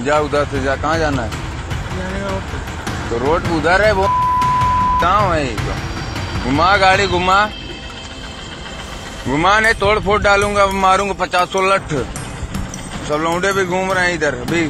जा उधर से जा, कहाँ जाना है? तो रोड उधर है, वो कहाँ है? घुमा गाड़ी, घुमा घुमा, नहीं तोड़ फोड़ डालूंगा, मारूंगा 50 लठ। सब लौंडे भी घूम रहे हैं इधर, अभी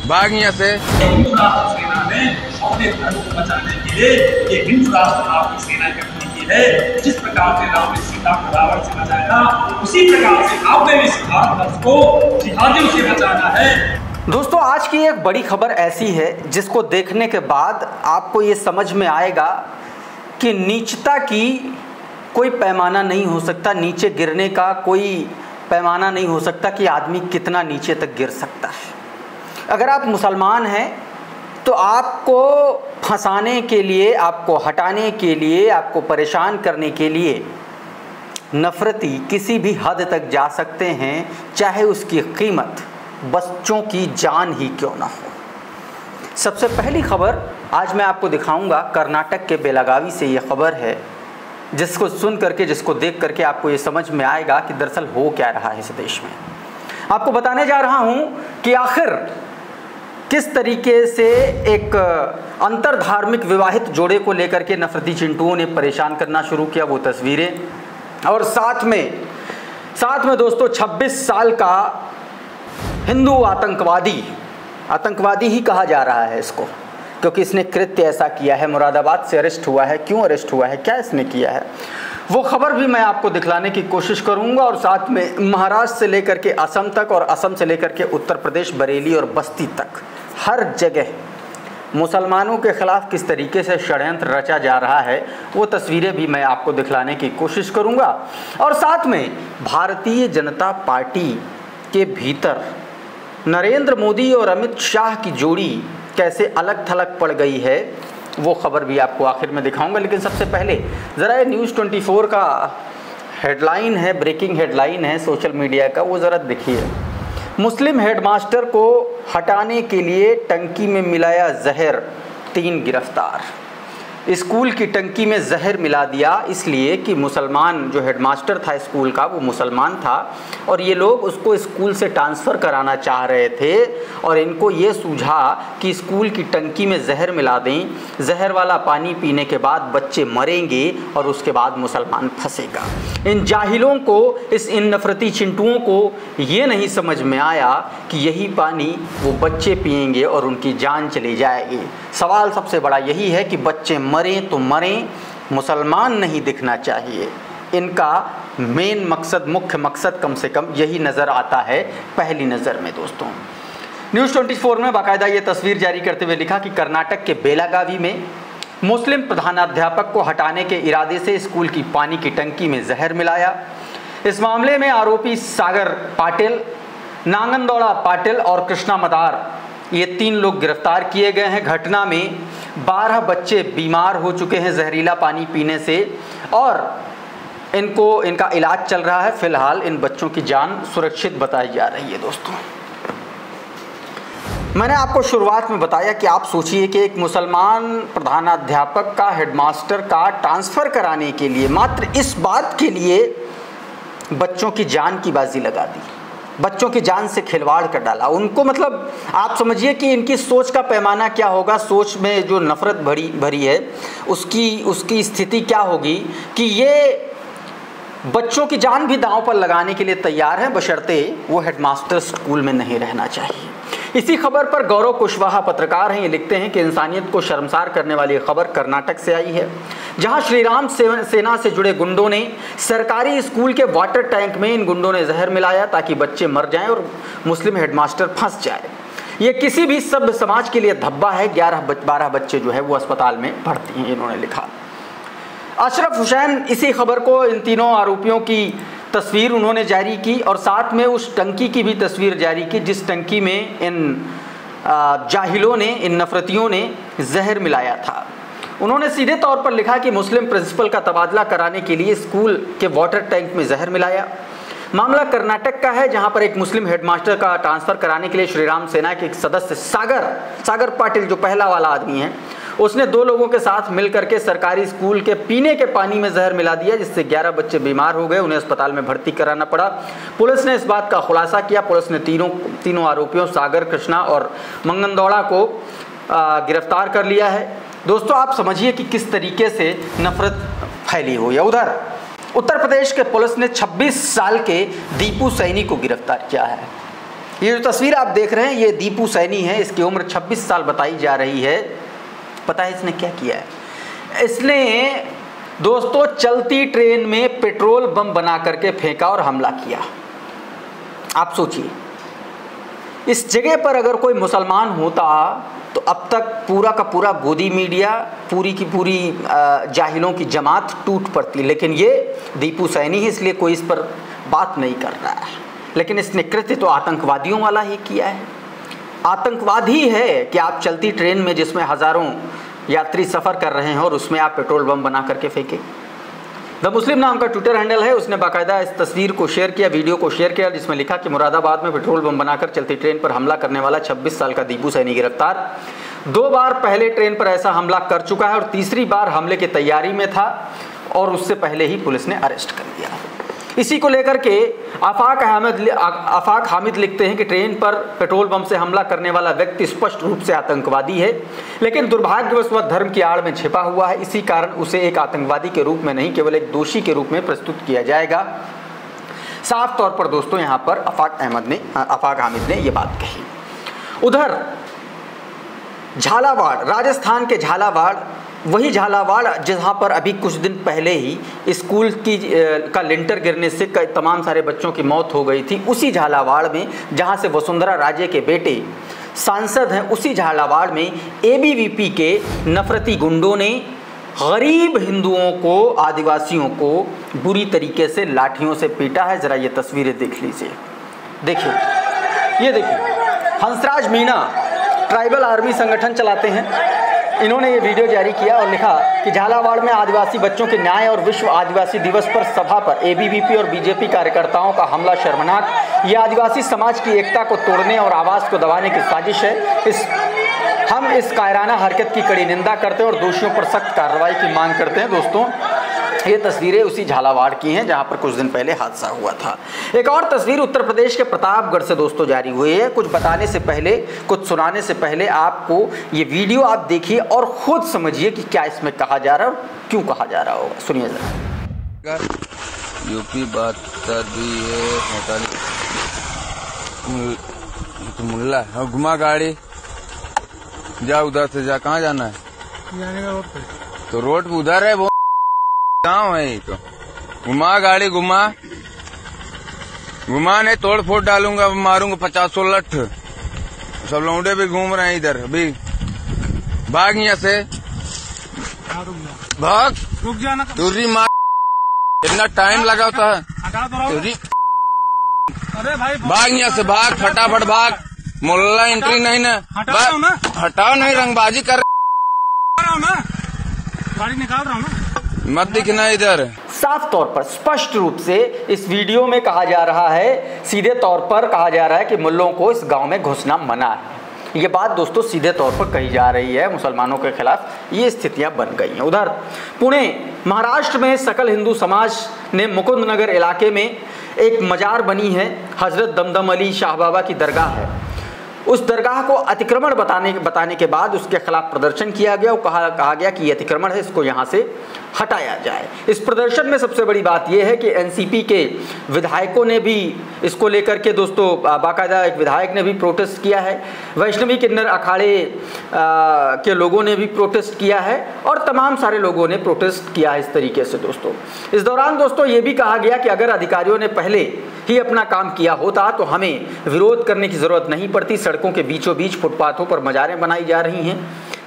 भाग यहाँ से। हिंदू राष्ट्र सेना ने अपने धर्म को बचाने के लिए ये हिंदू राष्ट्र आपकी सेना गठन की है। जिस प्रकार से राम ने सीता को रावण से बचाया, उसी प्रकार से आपने भी सिद्धार्थ को जिहादियों से बचाना है। दोस्तों, आज की एक बड़ी खबर ऐसी है जिसको देखने के बाद आपको ये समझ में आएगा कि नीचता की कोई पैमाना नहीं हो सकता, नीचे गिरने का कोई पैमाना नहीं हो सकता कि आदमी कितना नीचे तक गिर सकता है। अगर आप मुसलमान हैं तो आपको फंसाने के लिए, आपको हटाने के लिए, आपको परेशान करने के लिए नफरती किसी भी हद तक जा सकते हैं, चाहे उसकी कीमत बच्चों की जान ही क्यों ना हो। सबसे पहली खबर आज मैं आपको दिखाऊंगा, कर्नाटक के बेलागावी से ये खबर है, जिसको सुन करके, जिसको देख करके आपको ये समझ में आएगा कि दरअसल हो क्या रहा है इस देश में। आपको बताने जा रहा हूं कि आखिर किस तरीके से एक अंतर धार्मिक विवाहित जोड़े को लेकर के नफरती चिंटुओं ने परेशान करना शुरू किया, वो तस्वीरें, और साथ में दोस्तों 26 साल का हिंदू आतंकवादी ही कहा जा रहा है इसको, क्योंकि इसने कृत्य ऐसा किया है। मुरादाबाद से अरेस्ट हुआ है। क्यों अरेस्ट हुआ है, क्या इसने किया है, वो खबर भी मैं आपको दिखलाने की कोशिश करूंगा। और साथ में महाराष्ट्र से लेकर के असम तक, और असम से लेकर के उत्तर प्रदेश, बरेली और बस्ती तक, हर जगह मुसलमानों के खिलाफ किस तरीके से षड्यंत्र रचा जा रहा है, वो तस्वीरें भी मैं आपको दिखलाने की कोशिश करूंगा। और साथ में भारतीय जनता पार्टी के भीतर नरेंद्र मोदी और अमित शाह की जोड़ी कैसे अलग थलग पड़ गई है, वो खबर भी आपको आखिर में दिखाऊंगा। लेकिन सबसे पहले ज़रा ये न्यूज़ 24 का हेडलाइन है, ब्रेकिंग हेडलाइन है सोशल मीडिया का, वो ज़रा देखिए। मुस्लिम हेडमास्टर को हटाने के लिए टंकी में मिलाया जहर, 3 गिरफ्तार। स्कूल की टंकी में जहर मिला दिया इसलिए कि मुसलमान जो हेडमास्टर था स्कूल का, वो मुसलमान था, और ये लोग उसको स्कूल से ट्रांसफ़र कराना चाह रहे थे। और इनको ये सूझा कि स्कूल की टंकी में जहर मिला दें, जहर वाला पानी पीने के बाद बच्चे मरेंगे और उसके बाद मुसलमान फंसेगा। इन जाहिलों को, इन नफरती चिंटुओं को ये नहीं समझ में आया कि यही पानी वो बच्चे पिएंगे और उनकी जान चली जाएगी। सवाल सबसे बड़ा यही है कि बच्चे मरें तो मरें, मुसलमान नहीं दिखना चाहिए। इनका मेन मकसद, मुख्य मकसद कम से कम यही नज़र आता है पहली नज़र में। दोस्तों, न्यूज़ 24 में बाकायदा ये तस्वीर जारी करते हुए लिखा कि कर्नाटक के बेलागावी में मुस्लिम प्रधानाध्यापक को हटाने के इरादे से स्कूल की पानी की टंकी में जहर मिलाया। इस मामले में आरोपी सागर पाटिल, नांगनदौड़ा पाटिल और कृष्णा मदार, ये 3 लोग गिरफ्तार किए गए हैं। घटना में 12 बच्चे बीमार हो चुके हैं जहरीला पानी पीने से, और इनका इलाज चल रहा है। फिलहाल इन बच्चों की जान सुरक्षित बताई जा रही है। दोस्तों, मैंने आपको शुरुआत में बताया कि आप सोचिए कि एक मुसलमान प्रधानाध्यापक का, हेडमास्टर का ट्रांसफ़र कराने के लिए, मात्र इस बात के लिए बच्चों की जान की बाजी लगा दी, बच्चों की जान से खिलवाड़ कर डाला उनको। मतलब आप समझिए कि इनकी सोच का पैमाना क्या होगा, सोच में जो नफ़रत भरी है उसकी स्थिति क्या होगी कि ये बच्चों की जान भी दांव पर लगाने के लिए तैयार हैं, बशर्ते वो हेडमास्टर स्कूल में नहीं रहना चाहिए। इसी खबर पर गौरव कुशवाहा पत्रकार हैं, ये लिखते हैं कि इंसानियत को शर्मसार करने वाली खबर कर्नाटक से आई है, जहां श्रीराम सेना से जुड़े गुंडों ने सरकारी स्कूल के वाटर टैंक में इन गुंडों ने जहर मिलाया ताकि बच्चे मर जाएं और मुस्लिम हेडमास्टर फंस जाए। ये किसी भी सभ्य समाज के लिए धब्बा है। 11-12 बच्चे जो है वो अस्पताल में भर्ती हैं, इन्होंने लिखा। अशरफ हुसैन, इसी खबर को, इन तीनों आरोपियों की तस्वीर उन्होंने जारी की और साथ में उस टंकी की भी तस्वीर जारी की जिस टंकी में इन जाहिलों ने, इन नफरतियों ने जहर मिलाया था। उन्होंने सीधे तौर पर लिखा कि मुस्लिम प्रिंसिपल का तबादला कराने के लिए स्कूल के वाटर टैंक में जहर मिलाया। मामला कर्नाटक का है, जहां पर एक मुस्लिम हेडमास्टर का ट्रांसफ़र कराने के लिए श्रीराम सेना के एक सदस्य सागर पाटिल, जो पहला वाला आदमी है, उसने 2 लोगों के साथ मिलकर के सरकारी स्कूल के पीने के पानी में जहर मिला दिया, जिससे 11 बच्चे बीमार हो गए, उन्हें अस्पताल में भर्ती कराना पड़ा। पुलिस ने इस बात का खुलासा किया। पुलिस ने तीनों आरोपियों सागर, कृष्णा और मंगनदौड़ा को गिरफ्तार कर लिया है। दोस्तों, आप समझिए कि किस तरीके से नफरत फैली हुई है। उधर उत्तर प्रदेश के पुलिस ने 26 साल के दीपू सैनी को गिरफ्तार किया है। ये जो तस्वीर आप देख रहे हैं, ये दीपू सैनी है। इसकी उम्र 26 साल बताई जा रही है। पता है इसने क्या किया है? इसने दोस्तों चलती ट्रेन में पेट्रोल बम बना करके फेंका और हमला किया। आप सोचिए, इस जगह पर अगर कोई मुसलमान होता तो अब तक पूरा का पूरा गोदी मीडिया, पूरी की पूरी जाहिलों की जमात टूट पड़ती, लेकिन ये दीपू सैनी है, इसलिए कोई इस पर बात नहीं कर रहा है। लेकिन इसने कृत्य तो आतंकवादियों वाला ही किया है। आतंकवाद ही है कि आप चलती ट्रेन में जिसमें हज़ारों यात्री सफ़र कर रहे हैं और उसमें आप पेट्रोल बम बना करके फेंके। द मुस्लिम नाम का ट्विटर हैंडल है, उसने बाकायदा इस तस्वीर को शेयर किया, वीडियो को शेयर किया, जिसमें लिखा कि मुरादाबाद में पेट्रोल बम बनाकर चलती ट्रेन पर हमला करने वाला 26 साल का दीपू सैनी गिरफ्तार। 2 बार पहले ट्रेन पर ऐसा हमला कर चुका है और तीसरी बार हमले की तैयारी में था और उससे पहले ही पुलिस ने अरेस्ट कर लिया। इसी को लेकर के आफाक हामिद लिखते हैं कि ट्रेन पर पेट्रोल बम से हमला करने वाला व्यक्ति स्पष्ट रूप से आतंकवादी है, लेकिन दुर्भाग्यवश वह धर्म की आड़ में छिपा हुआ है। इसी कारण उसे एक आतंकवादी के रूप में नहीं, केवल एक दोषी के रूप में प्रस्तुत किया जाएगा। साफ तौर पर दोस्तों यहाँ पर आफाक हामिद ने ये बात कही। उधर झालावाड़, राजस्थान के झालावाड़, वही झालावाड़ जहाँ पर अभी कुछ दिन पहले ही स्कूल का लिंटर गिरने से तमाम सारे बच्चों की मौत हो गई थी, उसी झालावाड़ में जहाँ से वसुंधरा राजे के बेटे सांसद हैं, उसी झालावाड़ में एबीवीपी के नफरती गुंडों ने गरीब हिंदुओं को, आदिवासियों को बुरी तरीके से लाठियों से पीटा है। ज़रा ये तस्वीरें देख लीजिए। देखिए, ये देखिए, हंसराज मीणा ट्राइबल आर्मी संगठन चलाते हैं। इन्होंने ये वीडियो जारी किया और लिखा कि झालावाड़ में आदिवासी बच्चों के न्याय और विश्व आदिवासी दिवस पर सभा पर एबीवीपी और बीजेपी कार्यकर्ताओं का हमला शर्मनाक। ये आदिवासी समाज की एकता को तोड़ने और आवाज़ को दबाने की साजिश है। हम इस कायराना हरकत की कड़ी निंदा करते हैं और दोषियों पर सख्त कार्रवाई की मांग करते हैं। दोस्तों, ये तस्वीरें उसी झालावाड़ की हैं जहां पर कुछ दिन पहले हादसा हुआ था। एक और तस्वीर उत्तर प्रदेश के प्रतापगढ़ से दोस्तों जारी हुई है। कुछ बताने से पहले, कुछ सुनाने से पहले आपको ये वीडियो आप देखिए और खुद समझिए कि क्या इसमें कहा जा रहा है और क्यों कहा जा रहा होगा। सुनिए जरा। यूपी बात कर दी है, मुल्ला घुमा गाड़ी, जा उधर से जा। कहाँ जाना है? जाने का रोड पे। तो रोड पे उधर है, वो गाँव है। तो घुमा गाड़ी, घुमा नहीं तोड़ फोड़ डालूंगा, मारूंगा 50 लठ। सब लौंडे भी घूम रहे हैं इधर। अभी भाग यहाँ से, भाग, रुक जाना। तुरी मार, इतना टाइम लगा होता है। अरे भाई भाग यहाँ से, भाग फटाफट भाग। मोहल्ला एंट्री नहीं ना, हटाओ नहीं, रंगबाजी कर रहा हूँ ना, गाड़ी निकाल रहा हूँ ना, मत दिखना इधर। साफ तौर पर स्पष्ट रूप से इस वीडियो में कहा जा रहा है, सीधे तौर पर कहा जा रहा है कि मुल्लों को इस गांव में घुसना मना है। ये बात दोस्तों सीधे तौर पर कही जा रही है। मुसलमानों के खिलाफ ये स्थितियां बन गई हैं। उधर पुणे महाराष्ट्र में सकल हिंदू समाज ने मुकुंदनगर इलाके में एक मजार बनी है, हजरत दमदम अली शाह बाबा की दरगाह है। उस दरगाह को अतिक्रमण बताने के बाद उसके खिलाफ प्रदर्शन किया गया और कहा गया कि ये अतिक्रमण है, इसको यहाँ से हटाया जाए। इस प्रदर्शन में सबसे बड़ी बात यह है कि एनसीपी के विधायकों ने भी इसको लेकर के दोस्तों, बाकायदा एक विधायक ने भी प्रोटेस्ट किया है, वैष्णवी किन्नर अखाड़े के लोगों ने भी प्रोटेस्ट किया है और तमाम सारे लोगों ने प्रोटेस्ट किया है इस तरीके से। दोस्तों, इस दौरान दोस्तों ये भी कहा गया कि अगर अधिकारियों ने पहले ही अपना काम किया होता तो हमें विरोध करने की ज़रूरत नहीं पड़ती। सड़कों के बीचों बीच फुटपाथों पर मजारें बनाई जा रही हैं।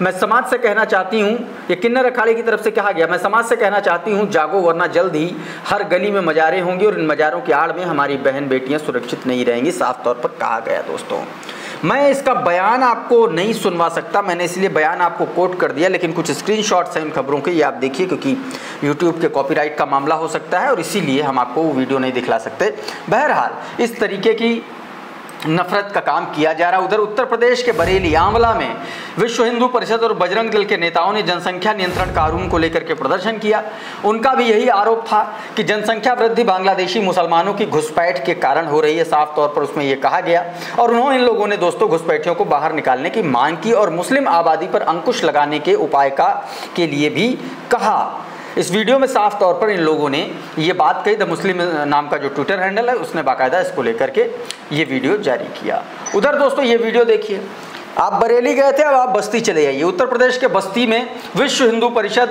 मैं समाज से कहना चाहती हूँ, ये किन्नर अखाड़े की तरफ से कहा गया, मैं समाज से कहना चाहती हूँ जागो, वरना जल्द ही हर गली में मजारें होंगी और इन मजारों की आड़ में हमारी बहन बेटियाँ सुरक्षित नहीं रहेंगी। साफ तौर पर कहा गया। दोस्तों, मैं इसका बयान आपको नहीं सुनवा सकता, मैंने इसलिए बयान आपको कोट कर दिया, लेकिन कुछ स्क्रीनशॉट्स हैं इन खबरों के, ये आप देखिए, क्योंकि यूट्यूब के कॉपीराइट का मामला हो सकता है और इसीलिए हम आपको वो वीडियो नहीं दिखला सकते। बहरहाल इस तरीके की नफरत का काम किया जा रहा है। उधर उत्तर प्रदेश के बरेली आंवला में विश्व हिंदू परिषद और बजरंग दल के नेताओं ने जनसंख्या नियंत्रण कानून को लेकर के प्रदर्शन किया। उनका भी यही आरोप था कि जनसंख्या वृद्धि बांग्लादेशी मुसलमानों की घुसपैठ के कारण हो रही है, साफ तौर पर उसमें यह कहा गया। और उन्होंने इन लोगों ने दोस्तों घुसपैठियों को बाहर निकालने की मांग की और मुस्लिम आबादी पर अंकुश लगाने के उपाय के लिए भी कहा। इस वीडियो में साफ तौर पर इन लोगों ने ये बात कही। द मुस्लिम नाम का जो ट्विटर हैंडल है उसने बाकायदा इसको लेकर के ये वीडियो जारी किया। उधर दोस्तों ये वीडियो देखिए, आप बरेली गए थे, अब आप बस्ती चले जाइए। उत्तर प्रदेश के बस्ती में विश्व हिंदू परिषद,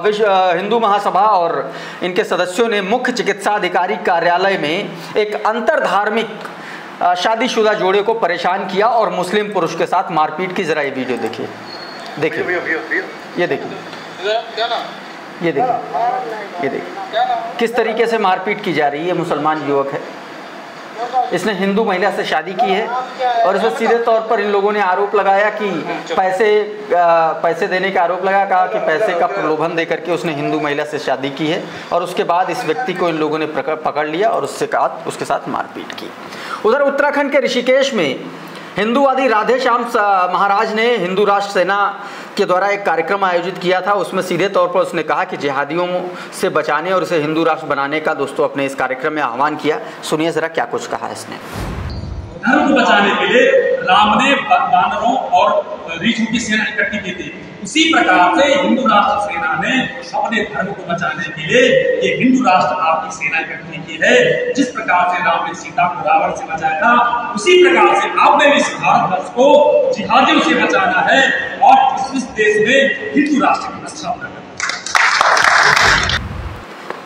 विश्व हिंदू महासभा और इनके सदस्यों ने मुख्य चिकित्सा अधिकारी कार्यालय में एक अंतर धार्मिक शादीशुदा जोड़े को परेशान किया और मुस्लिम पुरुष के साथ मारपीट की। जरा ये वीडियो देखिए, देखिए ये देखिए, ये देखिए किस तरीके से मारपीट की जा रही है। मुसलमान युवक है, इसने हिंदू महिला से शादी की है और इसे सीधे तौर पर इन लोगों ने आरोप लगाया कि पैसे देने का आरोप लगाया, कहा कि पैसे का प्रलोभन देकर के उसने हिंदू महिला से शादी की है। और उसके बाद इस व्यक्ति को इन लोगों ने पकड़ लिया और उसके साथ मारपीट की। उधर उत्तराखंड के ऋषिकेश में हिंदूवादी राधे श्याम महाराज ने हिंदू राष्ट्र सेना के द्वारा एक कार्यक्रम आयोजित किया था। उसमें सीधे तौर पर उसने कहा कि जिहादियों से बचाने और इसे हिंदू राष्ट्र बनाने का दोस्तों अपने इस कार्यक्रम में आह्वान किया। सुनिए जरा क्या कुछ कहा इसने। धर्म को बचाने के लिए राम ने वानरों और ऋषियों की सेना इकट्ठी की थी। उसी प्रकार से हिंदू राष्ट्र सेना ने अपने धर्म को बचाने के लिए ये हिंदू राष्ट्र आपकी सेना इकट्ठी की है। जिस प्रकार से राम ने सीता को रावण से बचाया था, उसी प्रकार से आपने भी भारतवर्ष को जिहादियों से बचाना है और इस देश में हिंदू राष्ट्र की स्थापना करना।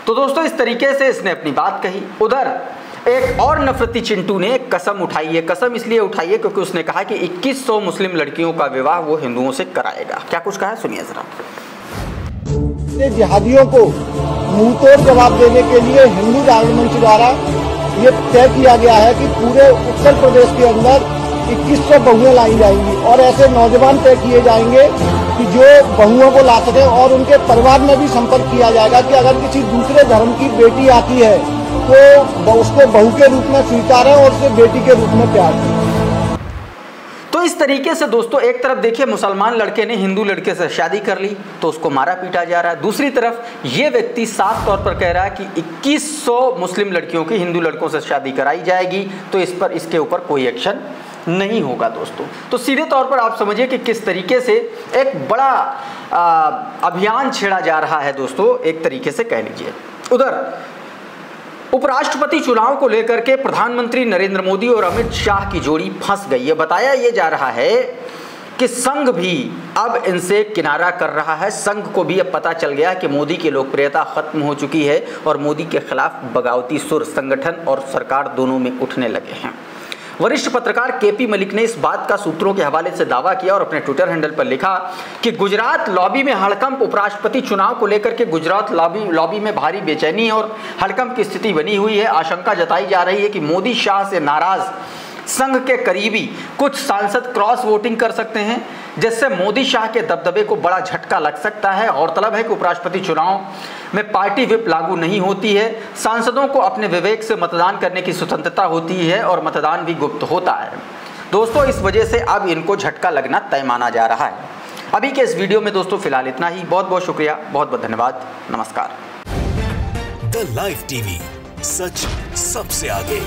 तो दोस्तों इस तरीके से इसने अपनी बात कही। उधर एक और नफरती चिंटू ने एक कसम उठाई है। कसम इसलिए उठाई है क्योंकि उसने कहा कि 2100 मुस्लिम लड़कियों का विवाह वो हिंदुओं से कराएगा। क्या कुछ कहा है सुनिए जरा। जिहादियों को मुंहतोड़ जवाब देने के लिए हिंदू राजमंच द्वारा ये तय किया गया है कि पूरे उत्तर प्रदेश के अंदर 2100 बहुएं लाई जाएंगी और ऐसे नौजवान तय किए जाएंगे कि जो बहुओं को ला सके और उनके परिवार में भी संपर्क किया जाएगा कि अगर किसी दूसरे धर्म की बेटी आती है तो उसको बहू के रूप में स्वीकार है और उसे बेटी के रूप में प्यार है। तो इस तरीके से दोस्तों एक तरफ देखिए मुसलमान लड़के ने हिंदू लड़के से शादी कर ली तो उसको मारा पीटा जा रहा है, दूसरी तरफ ये व्यक्ति साफ तौर पर कह रहा है कि 2100 मुस्लिम लड़कियों की हिंदू लड़कों से शादी कराई जाएगी तो इसके ऊपर कोई एक्शन नहीं होगा दोस्तों। तो सीधे तौर पर आप समझिए कि किस तरीके से एक बड़ा अभियान छेड़ा जा रहा है दोस्तों, एक तरीके से कह लीजिए। उधर उपराष्ट्रपति चुनाव को लेकर के प्रधानमंत्री नरेंद्र मोदी और अमित शाह की जोड़ी फंस गई है। बताया ये जा रहा है कि संघ भी अब इनसे किनारा कर रहा है। संघ को भी अब पता चल गया कि मोदी की लोकप्रियता खत्म हो चुकी है और मोदी के खिलाफ बगावती सुर संगठन और सरकार दोनों में उठने लगे हैं। वरिष्ठ पत्रकार केपी मलिक ने इस बात का सूत्रों के हवाले से दावा किया और अपने ट्विटर हैंडल पर लिखा कि गुजरात लॉबी में हड़कंप। उपराष्ट्रपति चुनाव को लेकर के गुजरात लॉबी में भारी बेचैनी और हड़कंप की स्थिति बनी हुई है। आशंका जताई जा रही है कि मोदी शाह से नाराज संघ के करीबी कुछ सांसद क्रॉस वोटिंग कर सकते हैं, जिससे मोदी शाह के दबदबे को बड़ा झटका लग सकता है। गौरतलब है कि उपराष्ट्रपति चुनाव में पार्टी व्हिप लागू नहीं होती है। सांसदों को अपने विवेक से मतदान करने की स्वतंत्रता होती है और मतदान भी गुप्त होता है दोस्तों। इस वजह से अब इनको झटका लगना तय माना जा रहा है। अभी के इस वीडियो में दोस्तों फिलहाल इतना ही। बहुत बहुत शुक्रिया, बहुत बहुत धन्यवाद, नमस्कार। द लाइव टीवी, सच सबसे आगे।